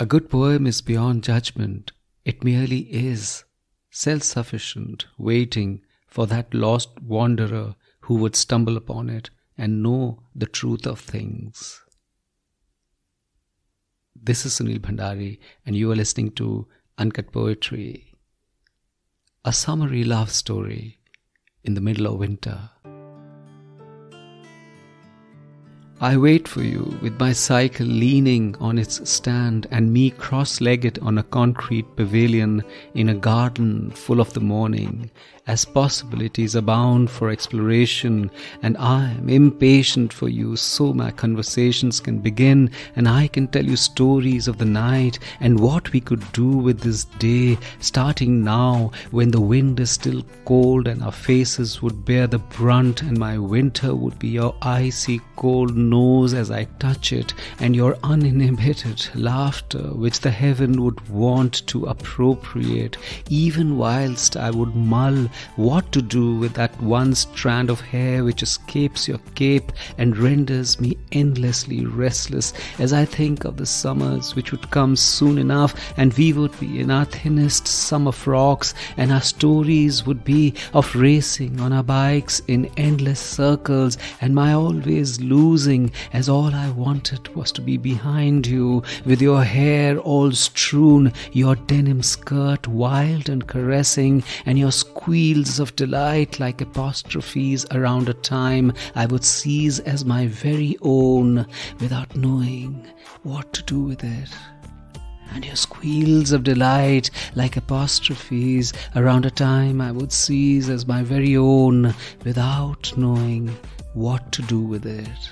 A good poem is beyond judgment. It merely is, self-sufficient, waiting for that lost wanderer who would stumble upon it and know the truth of things. This is Sunil Bhandari, and you are listening to Uncut Poetry, a summery love story in the middle of winter. I wait for you with my cycle leaning on its stand and me cross-legged on a concrete pavilion in a garden full of the morning, as possibilities abound for exploration, and I am impatient for you so my conversations can begin and I can tell you stories of the night and what we could do with this day, starting now when the wind is still cold and our faces would bear the brunt, and my winter would be your icy cold nose as I touch it, and your uninhibited laughter which the heaven would want to appropriate, even whilst I would mull what to do with that one strand of hair which escapes your cape and renders me endlessly restless as I think of the summers which would come soon enough, and we would be in our thinnest summer frocks, and our stories would be of racing on our bikes in endless circles, and my always losing, as all I wanted was to be behind you with your hair all strewn, your denim skirt wild and caressing, and your squeals of delight like apostrophes around a time I would seize as my very own without knowing what to do with it. And your squeals of delight like apostrophes around a time I would seize as my very own without knowing what to do with it.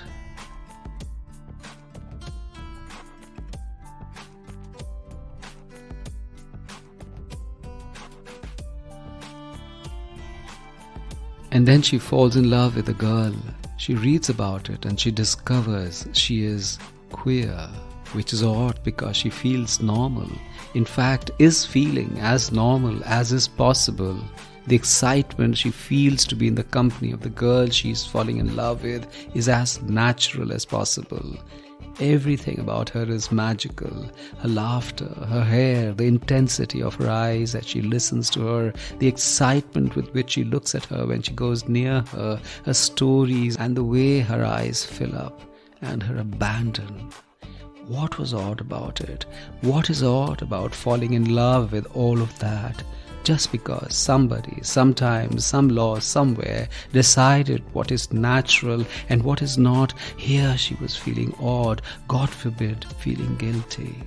And then she falls in love with a girl. She reads about it and she discovers she is queer, which is odd because she feels normal. In fact, is feeling as normal as is possible. The excitement she feels to be in the company of the girl she is falling in love with is as natural as possible. Everything about her is magical. Her laughter, her hair, the intensity of her eyes as she listens to her, the excitement with which she looks at her when she goes near her, her stories and the way her eyes fill up, and her abandon. What was odd about it? What is odd about falling in love with all of that? Just because somebody, sometime, some law, somewhere decided what is natural and what is not, here she was feeling odd, God forbid, feeling guilty.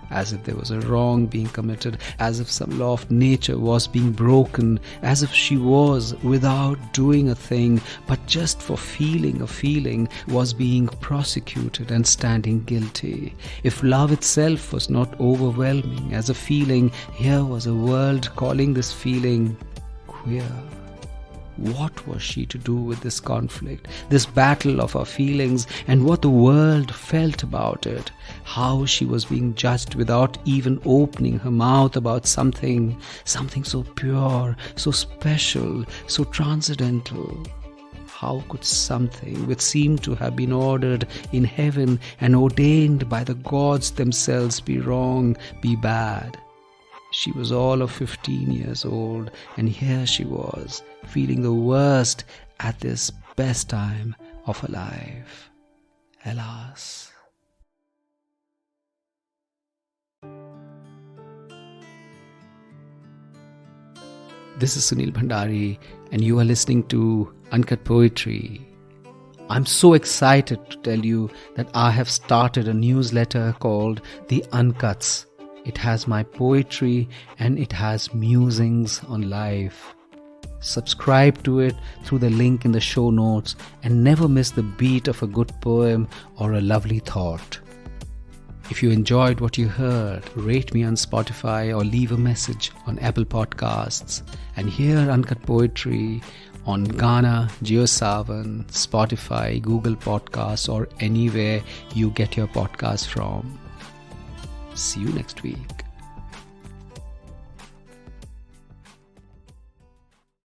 As if there was a wrong being committed, as if some law of nature was being broken, as if she was, without doing a thing, but just for feeling a feeling, was being prosecuted and standing guilty. If love itself was not overwhelming as a feeling, here was a world calling this feeling queer. What was she to do with this conflict, this battle of her feelings, and what the world felt about it? How she was being judged without even opening her mouth about something so pure, so special, so transcendental. How could something which seemed to have been ordered in heaven and ordained by the gods themselves be wrong, be bad? She was all of 15 years old, and here she was, feeling the worst at this best time of her life. Alas. This is Sunil Bhandari, and you are listening to Uncut Poetry. I'm so excited to tell you that I have started a newsletter called The Uncuts. It has my poetry and it has musings on life. Subscribe to it through the link in the show notes and never miss the beat of a good poem or a lovely thought. If you enjoyed what you heard, rate me on Spotify or leave a message on Apple Podcasts, and hear Uncut Poetry on Ghana, JioSaavn, Spotify, Google Podcasts, or anywhere you get your podcasts from. See you next week.